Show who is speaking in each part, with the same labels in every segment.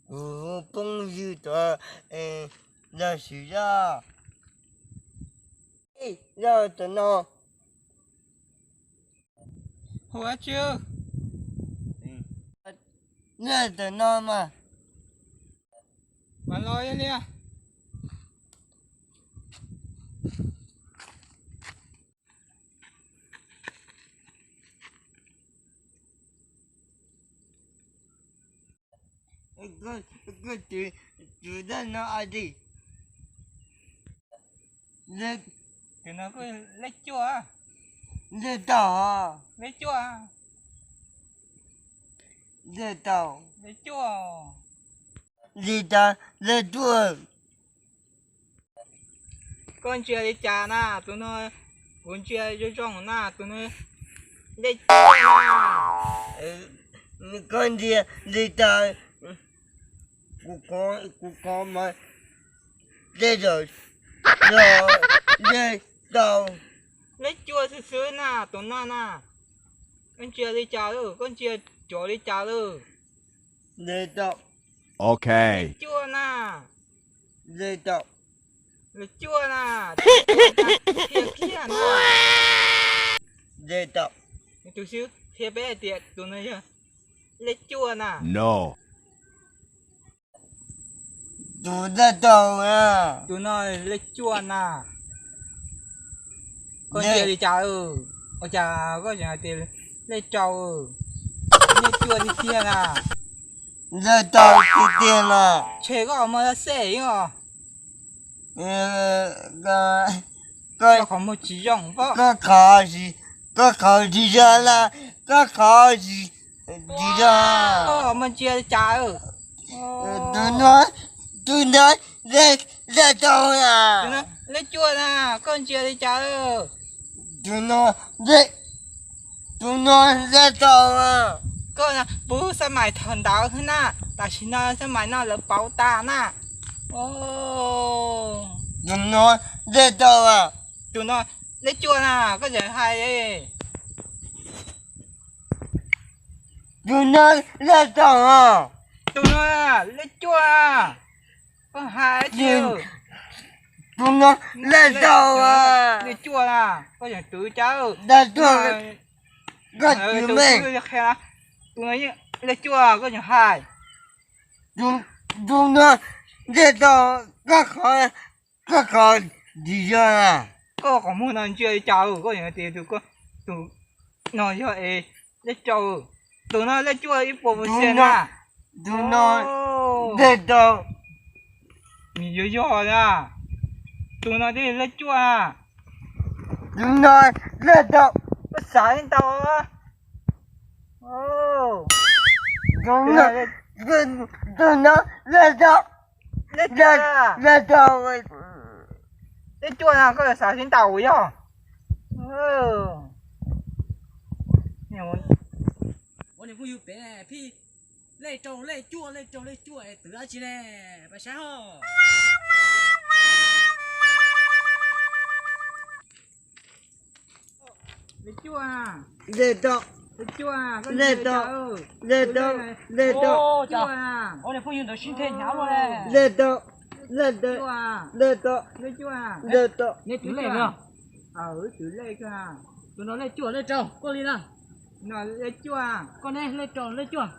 Speaker 1: Bông dư tòa là sử ra ra tòa nó
Speaker 2: Hùa chưa?
Speaker 1: ra tòa nó mà
Speaker 2: Bạn lo nha.
Speaker 1: có chú ra nó ai đi ra
Speaker 2: Thì nó cứ lấy chua.
Speaker 1: ra tàu
Speaker 2: Lấy chua.
Speaker 1: ra tàu
Speaker 2: Lấy chua.
Speaker 1: đi ta ra chua
Speaker 2: Con chưa đi trả na, tụi nó con chưa đi trong na, tụi nó lấy chua na.
Speaker 1: con đi ta của con mà đây rồi đây tàu
Speaker 2: Lấy chua xứ xứ na, tụi nó na. Con chưa đi trả đâu, con chưa chỗ đi trả đâu.
Speaker 1: đây tàu
Speaker 3: Okay.
Speaker 2: Lấy chua na.
Speaker 1: đây tàu
Speaker 2: Lấy chua na. Thiệt kia na.
Speaker 1: đây tàu
Speaker 2: Tụi xíu, thiệt bé tiệt tụi nó chưa. Lấy chua na.
Speaker 3: No.
Speaker 1: chú ra tàu à
Speaker 2: Tụi nó lấy chua na. Con
Speaker 1: Dạ.
Speaker 2: chưa đi chào con chào có nhà tiền lấy trâu lấy chua đi kia nè
Speaker 1: ra tàu thì tiền à
Speaker 2: chơi có mà nó xe ngò
Speaker 1: có
Speaker 2: không một chỉ dùng bao
Speaker 1: có khó gì ra là có khó gì ra
Speaker 2: có mà chưa đi chào
Speaker 1: tôi nói ra tàu à
Speaker 2: tụi nó lấy chua nè con chưa đi chào
Speaker 1: tôi nói ra tàu à
Speaker 2: con nè bố sẽ mày thần đạo hơn nè tại sao nó sẽ mày nó là bảo ta nè ô
Speaker 1: tôi nói ra tàu à
Speaker 2: tụi nó lấy chua nè có gì hay đấy
Speaker 1: tôi nói ra tàu à
Speaker 2: tụi nó lấy chua có hai chưa
Speaker 1: tôi nói ra tàu à
Speaker 2: lấy chua nè có gì tự cháu
Speaker 1: ra tàu có chữ mình
Speaker 2: tụi nó lấy chua có gì hai
Speaker 1: tôi nói ra tàu có khó gì ra
Speaker 2: có còn muốn ăn chưa cháu có gì tiền tụi con tụi nó cho ấy lấy chua tụi nó lấy chua ít bộ xe nè
Speaker 1: tôi nói ra tàu
Speaker 2: mình nhớ cho nè tụi nó đi lấy chua
Speaker 1: tôi nói ra tàu
Speaker 2: có xả lên tàu á ô
Speaker 1: tôi nói ra tàu
Speaker 2: lấy chua
Speaker 1: ra tàu
Speaker 2: lấy chua nè có xả lên tàu vậy ừ nhiều
Speaker 4: 我哋會要俾พี่你做你做你做你做誒得起咧，咪啥吼？
Speaker 2: lấy chua nè
Speaker 1: ra tàu
Speaker 2: lấy chua nè có
Speaker 1: lấy
Speaker 2: gì
Speaker 1: tàu
Speaker 2: cháu
Speaker 1: ra tàu ra tàu
Speaker 4: 哦，
Speaker 2: chua
Speaker 4: 就
Speaker 2: nè
Speaker 4: 我哋會用到身體鳥咯咧。
Speaker 1: ra tàu ra
Speaker 2: chua
Speaker 1: tàu
Speaker 2: nè
Speaker 1: ra tàu
Speaker 2: lấy chua nè
Speaker 1: ra tàu
Speaker 4: 你煮嚟㗎？
Speaker 2: chữ lấy cơ à
Speaker 4: 做到你做你做，過嚟啦。
Speaker 2: nó lấy chua à
Speaker 4: 過嚟你做你做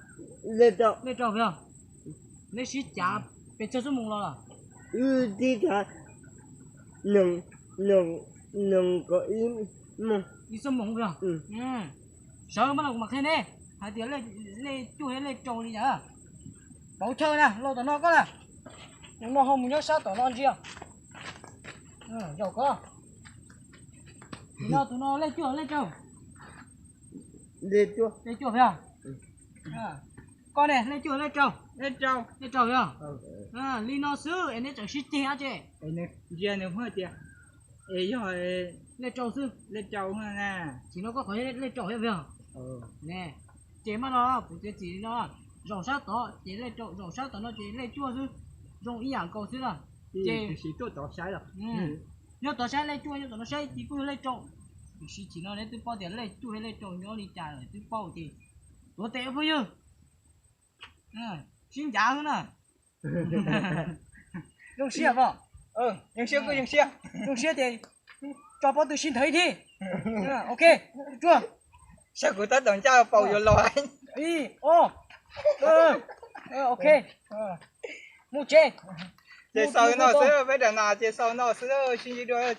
Speaker 1: ra tàu
Speaker 4: 你做唔？你是假被做咗夢啦？
Speaker 1: đi thả nồng có im mà
Speaker 4: 你做夢㗎？
Speaker 1: ừ
Speaker 4: 嗯，上乜路麥聽呢？係條你做起你做你呀？冇錯啦，攞到攞個啦。我後面有沙袋攞住啊。嗯，有個。tụi nó lấy chua lấy chua
Speaker 1: để cho
Speaker 4: lấy chua phải không? Con này lấy chua lấy trâu
Speaker 2: lấy trâu
Speaker 4: phải không? Li nó sư em lấy trâu xí chè chứ
Speaker 2: ấy này giờ nếu hơi tiền ấy rồi
Speaker 4: lấy trâu sư
Speaker 2: lấy trâu hơn nè
Speaker 4: chỉ nó có khỏi lấy trâu phải không? Nè chè mà nó phụ chế chỉ nó rau sát đó chỉ lấy trâu rau sát đó nó chỉ lấy chua sư rau ý dạng cầu sư là
Speaker 2: thì chỉ tôi tỏ sai rồi
Speaker 4: nếu tỏ sai lấy chua nếu tỏ nó sai thì cứ lấy trâu chỉ nó lấy tôi bao tiền lấy chua hay lấy trâu nó đi trả rồi tôi bao thì tôi tệ bao nhiêu xin giá hơn nè Dùng xe vào.
Speaker 2: Nhưng xe cứ nhưng xe.
Speaker 4: Dùng xe thì cho bố tự xin thấy đi. Ok, chưa?
Speaker 2: Xe của ta đồng cha bầu vô lò anh.
Speaker 4: Ý, ok. Mua chê.
Speaker 2: Chế sau nó sẽ bây giờ nào chế sau nó sẽ xin đi đôi